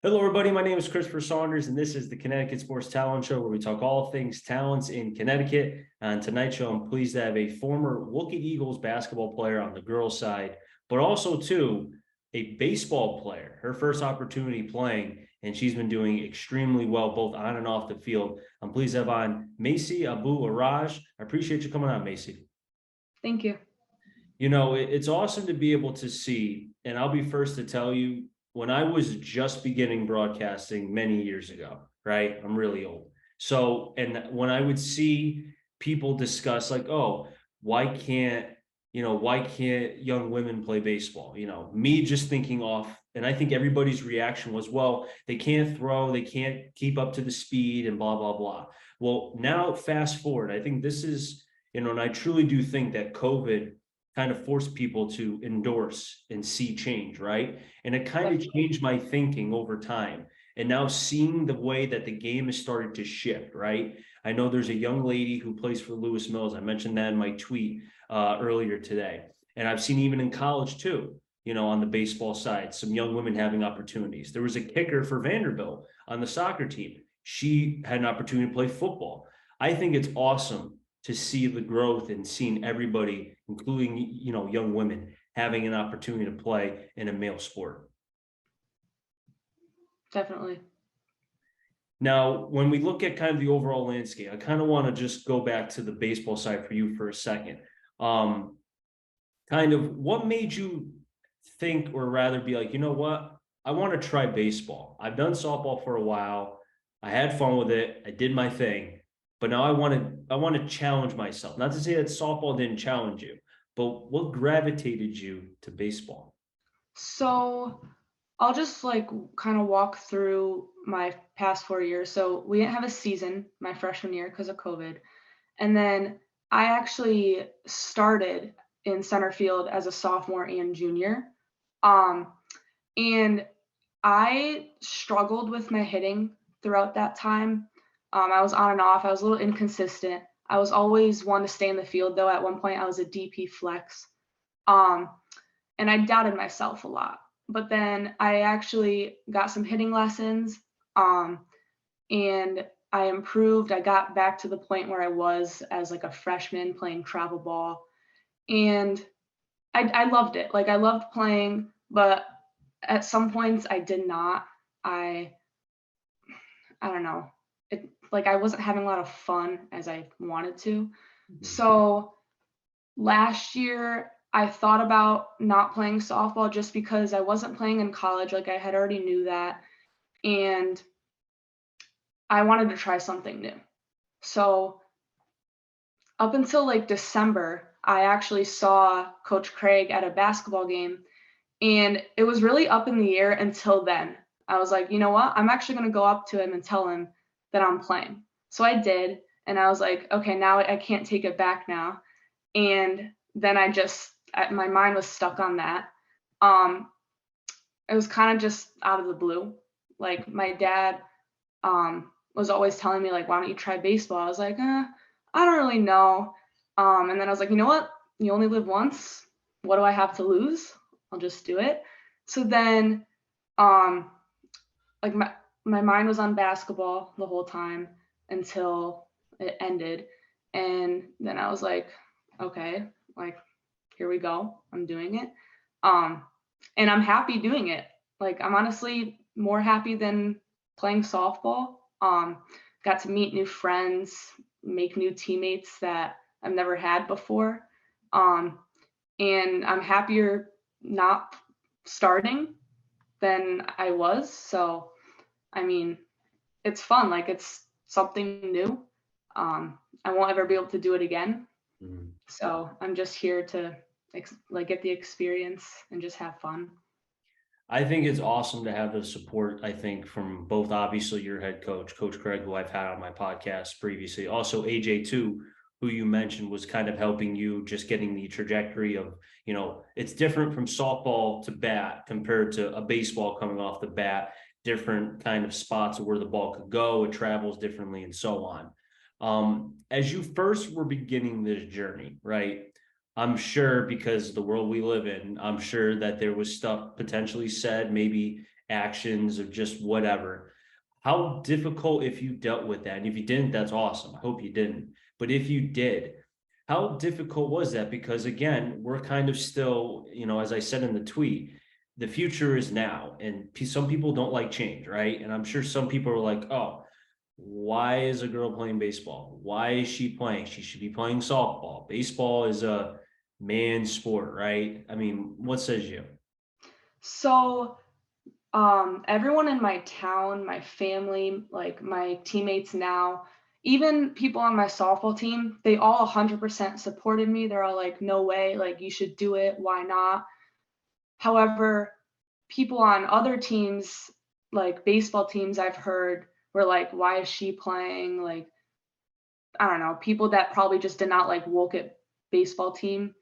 Hello, everybody. My name is Christopher Saunders, and this is the Connecticut Sports Talent Show, where we talk all things talents in Connecticut. On tonight's show, I'm pleased to have a former Wolcott Eagles basketball player on the girls' side, but also, too, a baseball player. Her first opportunity playing, and she's been doing extremely well, both on and off the field. I'm pleased to have on Macy Abu Araj. I appreciate you coming on, Macy. Thank you. You know, it's awesome to be able to see, and I'll be first to tell you, when I was just beginning broadcasting many years ago, right? I'm really old. So, and when I would see people discuss, like, oh, why can't, why can't young women play baseball? Me just thinking off, and I think everybody's reaction was, well, they can't throw, they can't keep up to the speed, and blah, blah, blah. Well, now fast forward, I think this is, and I truly do think that COVID kind of forced people to endorse and see change, right? And it kind of changed my thinking over time. And now seeing the way that the game has started to shift, right? I know there's a young lady who plays for Lewis Mills. I mentioned that in my tweet earlier today. And I've seen even in college too, on the baseball side, some young women having opportunities. There was a kicker for Vanderbilt on the soccer team. She had an opportunity to play football. I think it's awesome to see the growth and seeing everybody, including, young women, having an opportunity to play in a male sport. Definitely. Now, when we look at kind of the overall landscape, I kind of want to just go back to the baseball side for you for a second. Kind of what made you think, or rather be like, you know what, I want to try baseball. I've done softball for a while. I had fun with it. I did my thing, but now I want to challenge myself. Not to say that softball didn't challenge you, but what gravitated you to baseball? So I'll just kind of walk through my past 4 years. So we didn't have a season my freshman year because of COVID. And then I actually started in center field as a sophomore and junior. Um, and I struggled with my hitting throughout that time. I was on and off. I was a little inconsistent. I was always one to stay in the field, though. At one point, I was a DP flex. Um, and I doubted myself a lot. But then I actually got some hitting lessons, and I improved. I got back to the point where I was as like a freshman playing travel ball, and I loved it. Like I loved playing, but at some points I did not. I I don't know. It like I wasn't having a lot of fun as I wanted to. So last year I thought about not playing softball just because I wasn't playing in college. Like I had already knew that, and I wanted to try something new. So up until like December, I actually saw Coach Craig at a basketball game, and it was really up in the air until then. I was like, you know what? I'm actually going to go up to him and tell him that I'm playing. So I did, and I was like, okay, now I can't take it back now. And then my mind was stuck on that. Um, it was kind of just out of the blue. Like my dad was always telling me like, why don't you try baseball? I was like, I don't really know. And then I was like, you know what? You only live once. What do I have to lose? I'll just do it. So then, like my mind was on basketball the whole time until it ended, and then I was like, okay, like here we go. I'm doing it. Um, and I'm happy doing it. Like I'm honestly more happy than playing softball. Got to meet new friends, make new teammates that I've never had before. Um, and I'm happier not starting than I was. So, I mean, it's fun. Like it's something new. I won't ever be able to do it again. Mhm. So I'm just here to like get the experience and just have fun. I think it's awesome to have the support, I think, from both obviously your head coach, Coach Craig, who I've had on my podcast previously, also AJ too, who you mentioned was kind of helping you just getting the trajectory of, it's different from softball to bat compared to a baseball coming off the bat, different kind of spots where the ball could go, it travels differently, and so on. As you first were beginning this journey, right? I'm sure, because the world we live in, I'm sure that there was stuff potentially said maybe actions of just whatever. How difficult, if you dealt with that, and if you didn't, that's awesome. I hope you didn't. But if you did, how difficult was that? Because again, we're kind of still, as I said in the tweet, the future is now, and some people don't like change, right? And I'm sure some people are like, oh, why is a girl playing baseball? Why is she playing? She should be playing softball. Baseball is a man's sport, right? I mean, what says you? So, everyone in my town, my family, like my teammates now, even people on my softball team, they all 100% supported me. They're all like, no way, like you should do it. Why not? However, people on other teams, like baseball teams, I've heard were like, why is she playing? Like, I don't know, people that probably just did not like Wolcott baseball team,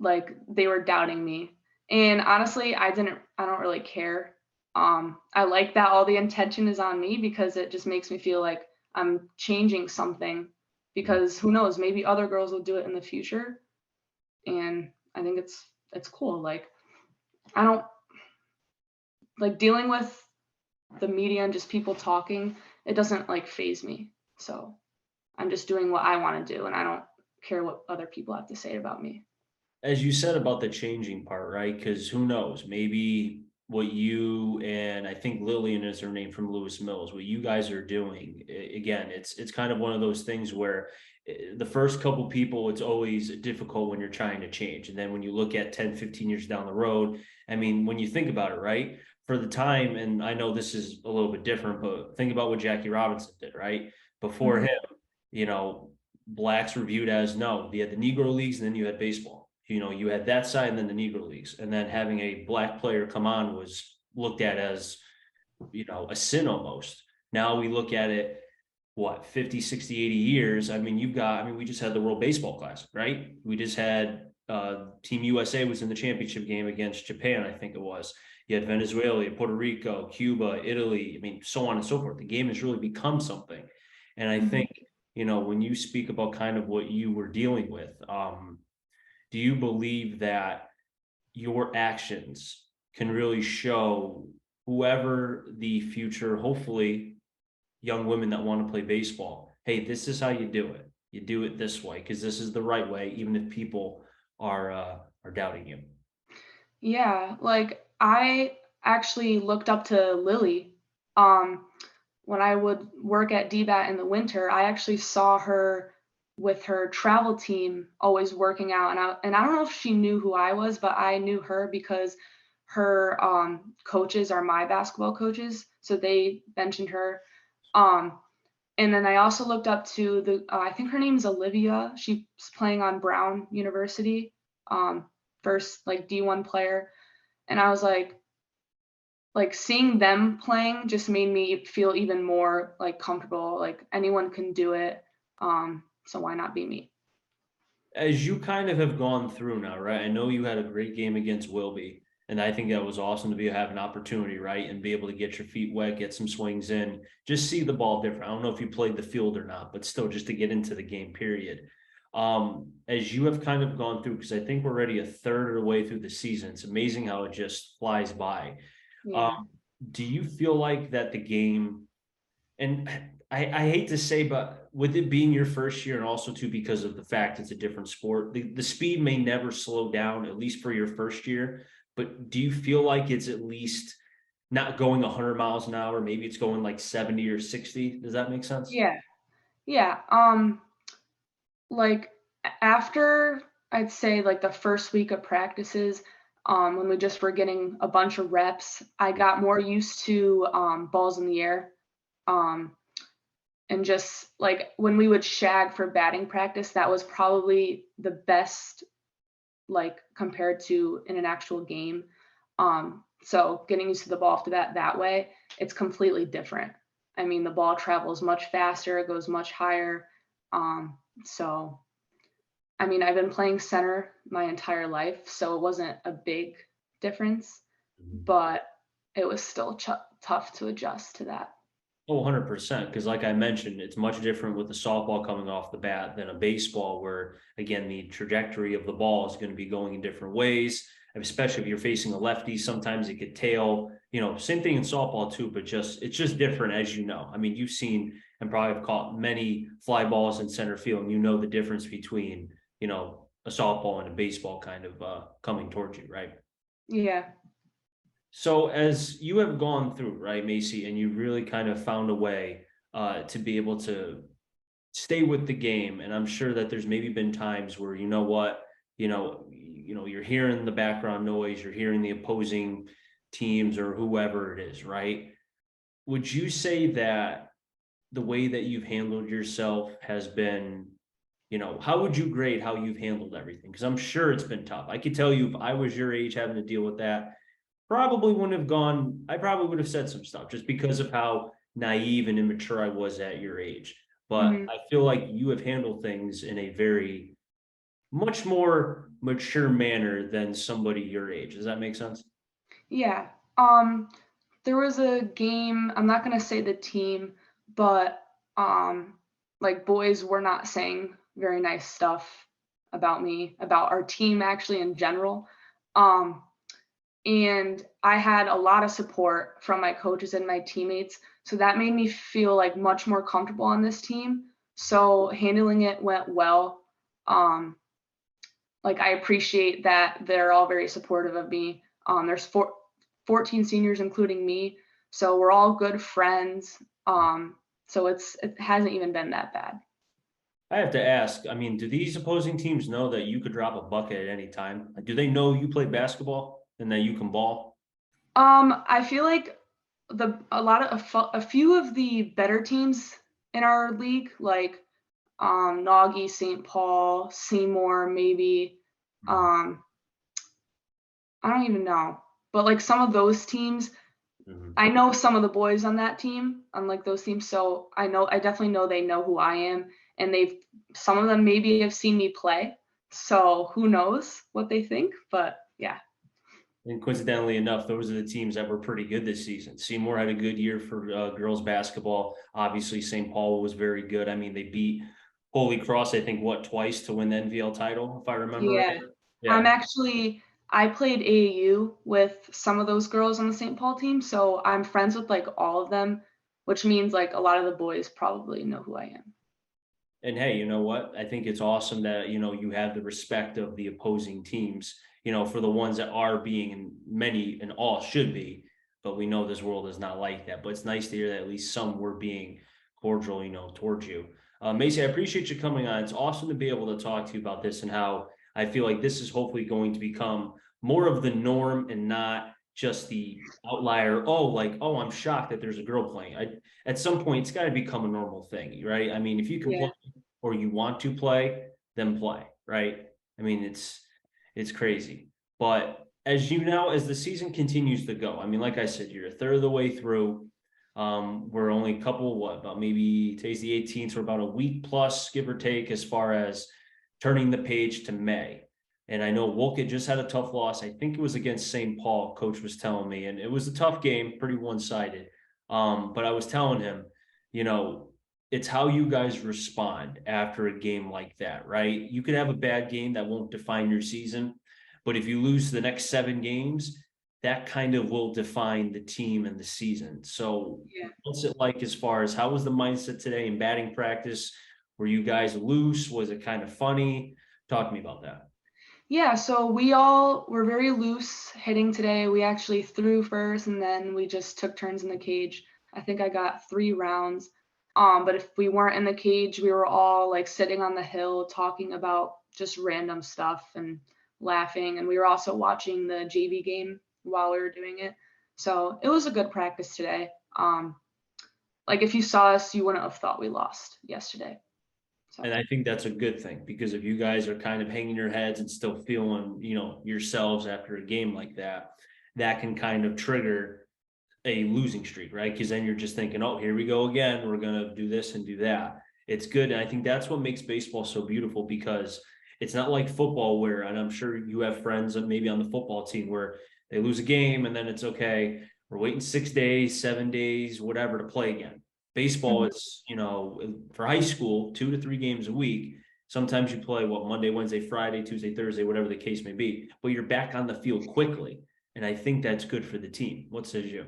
like they were doubting me. And honestly, I don't really care. I like that all the attention is on me because it just makes me feel like I'm changing something, because who knows, maybe other girls will do it in the future. And I think it's cool. Like, I don't like dealing with the media and just people talking. It doesn't like phase me. So I'm just doing what I want to do, and I don't care what other people have to say about me. As you said about the changing part, right? Because who knows, maybe what you and I think Lillian is her name from Lewis Mills, what you guys are doing, again, it's kind of one of those things where the first couple people, it's always difficult when you're trying to change. And then when you look at 10, 15 years down the road, I mean, when you think about it, right? For the time, and I know this is a little bit different, but think about what Jackie Robinson did, right? Before Mhm. him, you know, blacks were viewed as no, you had the Negro leagues and then you had baseball. You had that side and then the Negro leagues. And then having a black player come on was looked at as, a sin almost. Now we look at it, what, 50, 60, 80 years. I mean, we just had the World Baseball Classic, right? We just had Team USA was in the championship game against Japan, I think it was. You had Venezuela, Puerto Rico, Cuba, Italy, I mean, so on and so forth. The game has really become something. And I Mhm. think, when you speak about kind of what you were dealing with, do you believe that your actions can really show whoever the future, hopefully, young women that want to play baseball, hey, this is how you do it. You do it this way because this is the right way, even if people are doubting you. Yeah, like I actually looked up to Lily. Um, when I would work at DBAT in the winter, I actually saw her with her travel team always working out, and I don't know if she knew who I was, but I knew her because her coaches are my basketball coaches, so they mentioned her. Um, and then I also looked up to the I think her name's Olivia. She's playing on Brown University, um, first like D1 player, and I was like seeing them playing just made me feel even more like comfortable, like anyone can do it, so why not be me? As you kind of have gone through now, right? I know you had a great game against Wilby, and I think that was awesome to have an opportunity, right? And be able to get your feet wet, get some swings in, just see the ball different. I don't know if you played the field or not, but still just to get into the game, period. As you have kind of gone through, because I think we're already a third of the way through the season, it's amazing how it just flies by. Um, Yeah. do you feel like that the game, and I hate to say, but with it being your first year, and also too because of the fact it's a different sport, the speed may never slow down, at least for your first year. But do you feel like it's at least not going 100 miles an hour? Maybe it's going like 70 or 60. Does that make sense? Yeah. Yeah. Like after I'd say like the first week of practices, when we just were getting a bunch of reps, I got more used to balls in the air. Um, and just like when we would shag for batting practice, that was probably the best, like compared to in an actual game. So getting used to the ball off the bat that way, it's completely different. I mean, the ball travels much faster, it goes much higher. So I mean, I've been playing center my entire life, so it wasn't a big difference, but it was still tough to adjust to that. Oh, 100%. Because, like I mentioned, it's much different with the softball coming off the bat than a baseball, where, again, the trajectory of the ball is going to be going in different ways. especially if you're facing a lefty, sometimes it could tail, same thing in softball too, but it's just different, as you know. I mean, you've seen and probably have caught many fly balls in center field, and you know the difference between, a softball and a baseball kind of coming towards you, right? Yeah. So as you have gone through, right, Macy, and you really kind of found a way to be able to stay with the game, and I'm sure that there's maybe been times where you're hearing the background noise, you're hearing the opposing teams or whoever it is, right? Would you say that the way that you've handled yourself has been, how would you grade how you've handled everything? Because I'm sure it's been tough. I could tell you if I was your age having to deal with that, probably wouldn't have gone, I probably would have said some stuff just because of how naive and immature I was at your age. But Hmm. I feel like you have handled things in a very much more mature manner than somebody your age. Does that make sense? Yeah. There was a game, I'm not gonna say the team, but like boys were not saying very nice stuff about me, about our team actually in general. Um, and I had a lot of support from my coaches and my teammates, so that made me feel like much more comfortable on this team. So handling it went well. Um, like I appreciate that they're all very supportive of me. There's 14 seniors, including me, so we're all good friends. So it hasn't even been that bad. I have to ask, I mean, do these opposing teams know that you could drop a bucket at any time? Like, do they know you play basketball and that you can ball? I feel like a few of the better teams in our league, like Naughty, St. Paul, Seymour, maybe. Um, I don't even know, but like some of those teams, Mhm. I know some of the boys on that team, unlike those teams, so I definitely know they know who I am, and some of them maybe have seen me play, so who knows what they think, but yeah. And coincidentally enough, those are the teams that were pretty good this season. Seymour had a good year for girls basketball. Obviously, St. Paul was very good. I mean, they beat Holy Cross, I think, what, twice to win the NVL title, if I remember Yeah. right. Yeah. I played AAU with some of those girls on the St. Paul team, so I'm friends with like all of them, which means like a lot of the boys probably know who I am. And hey, you know what? I think it's awesome that, you have the respect of the opposing teams, for the ones that are being, and many and all should be, but we know this world is not like that. But it's nice to hear that at least some were being cordial, towards you. Macy, I appreciate you coming on. It's awesome to be able to talk to you about this and how I feel like this is hopefully going to become more of the norm and not just the outlier. Oh, like, oh, I'm shocked that there's a girl playing. At some point, it's got to become a normal thing, right? I mean, if you can play Yeah. or you want to play, then play, right? I mean, it's crazy. But as the season continues to go, I mean, like I said, you're a third of the way through. We're only a couple, about maybe today's the 18th, so we're about a week plus, give or take, as far as turning the page to May. And I know Wolcott just had a tough loss. I think it was against St. Paul, coach was telling me, and it was a tough game, pretty one-sided. But I was telling him, you know, it's how you guys respond after a game like that, right? You could have a bad game that won't define your season, but if you lose the next 7 games, that kind of will define the team and the season. So, Yeah. what's it like as far as how was the mindset today in batting practice? Were you guys loose? Was it kind of funny? Talk to me about that. Yeah, so we all were very loose hitting today. We actually threw first and then we just took turns in the cage. I think I got 3 rounds. But if we weren't in the cage, we were all like sitting on the hill talking about just random stuff and laughing. And we were also watching the JV game while we were doing it. So it was a good practice today. Like if you saw us, you wouldn't have thought we lost yesterday. So And I think that's a good thing because if you guys are kind of hanging your heads and still feeling, yourselves after a game like that, that can kind of trigger a losing streak, right? Because then you're just thinking, oh, here we go again. We're going to do this and do that. It's good. And I think that's what makes baseball so beautiful because it's not like football where, and I'm sure you have friends maybe on the football team where they lose a game and then it's okay. We're waiting 6 days, 7 days, whatever to play again. Baseball, mhm. it's, for high school, 2 to 3 games a week. Sometimes you play Monday, Wednesday, Friday, Tuesday, Thursday, whatever the case may be, but you're back on the field quickly. And I think that's good for the team. What says you?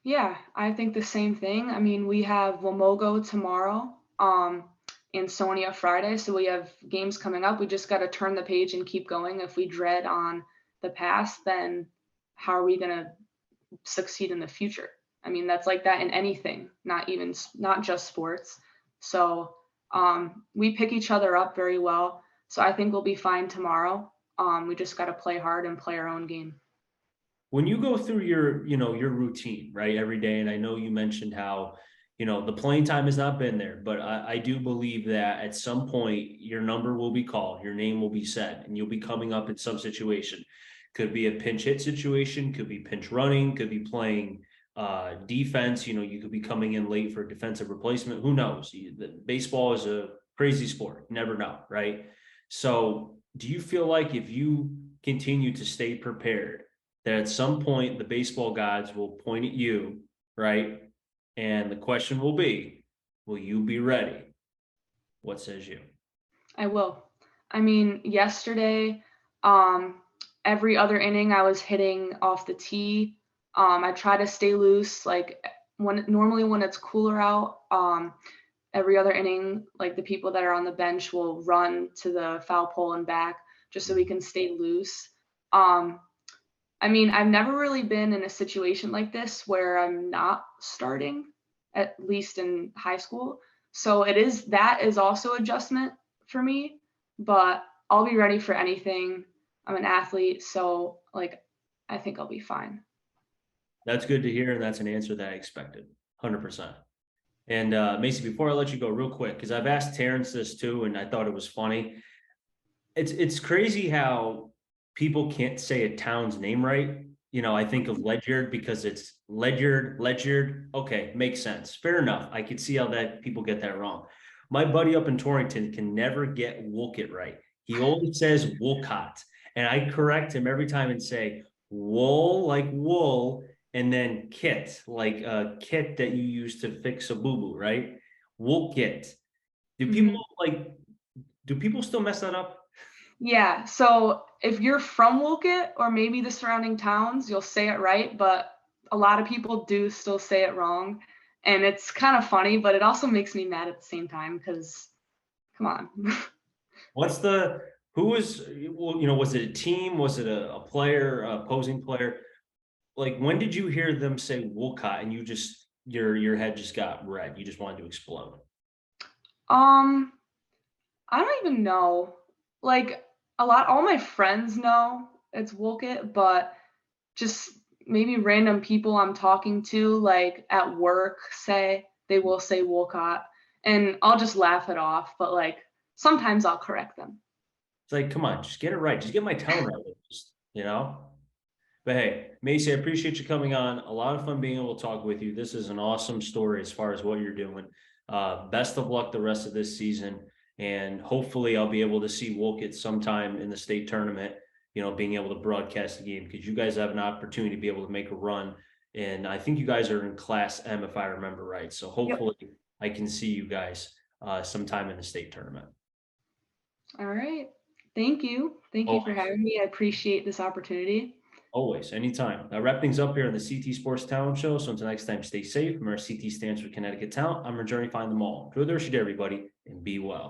Yeah, I think the same thing. I mean, we have Wamogo tomorrow, and Sonia Friday, so we have games coming up. We just got to turn the page and keep going. If we dread on the past, then how are we gonna succeed in the future? I mean, that's like that in anything, not just sports. So we pick each other up very well. So I think we'll be fine tomorrow. We just got to play hard and play our own game. When you go through your routine, right, every day, and I know you mentioned how, the playing time has not been there, but I do believe that at some point your number will be called, your name will be said, and you'll be coming up in some situation. Could be a pinch hit situation, could be pinch running, could be playing defense. You could be coming in late for a defensive replacement. Who knows? Baseball is a crazy sport. You never know, right? So do you feel like if you continue to stay prepared, that at some point the baseball gods will point at you, right? And the question will be, will you be ready? What says you? I will. I mean, yesterday, um, every other inning I was hitting off the tee. I try to stay loose. Like when it's cooler out, every other inning, like the people that are on the bench will run to the foul pole and back just so we can stay loose. Um, I mean, I've never really been in a situation like this where I'm not starting, at least in high school. So that is also adjustment for me, but I'll be ready for anything. I'm an athlete, so like I think I'll be fine. That's good to hear, and that's an answer that I expected, 100%. And Macy, before I let you go, real quick, because I've asked Terrence this too, and I thought it was funny. It's crazy how people can't say a town's name right. I think of Ledyard because it's Ledyard. Okay, makes sense. Fair enough. I could see how that people get that wrong. My buddy up in Torrington can never get Wolcott right. He always says Wolcott, and I correct him every time and say wool like wool, and then kit like a kit that you use to fix a boo boo, right? Wolcott. Do people Hmm. like? Do people still mess that up? Yeah, so if you're from Wolcott or maybe the surrounding towns, you'll say it right, but a lot of people do still say it wrong. And it's kind of funny, but it also makes me mad at the same time because come on. What's the who was well, was it a team? Was it a player, a opposing player? Like when did you hear them say Wolcott and you just your head just got red? You just wanted to explode. Um, I don't even know. Like all my friends know it's Wolcott, but just maybe random people I'm talking to, like at work, say they will say Wolcott, and I'll just laugh it off. But like sometimes I'll correct them. It's like, come on, just get it right. Just get my tone right. But hey, Macy, I appreciate you coming on. A lot of fun being able to talk with you. This is an awesome story as far as what you're doing. Best of luck the rest of this season. And hopefully I'll be able to see Wolcott sometime in the state tournament, being able to broadcast the game because you guys have an opportunity to be able to make a run. And I think you guys are in Class M, if I remember right. So Yep. hopefully I can see you guys sometime in the state tournament. All right. Thank you. Thank you for Always. having me. I appreciate this opportunity. Always, anytime. I'll wrap things up here on the CT Sports Talent Show. So until next time, stay safe. Remember, CT stands for Connecticut Talent. I'm your journey, find them all. Enjoy the rest of your day, everybody, and be well.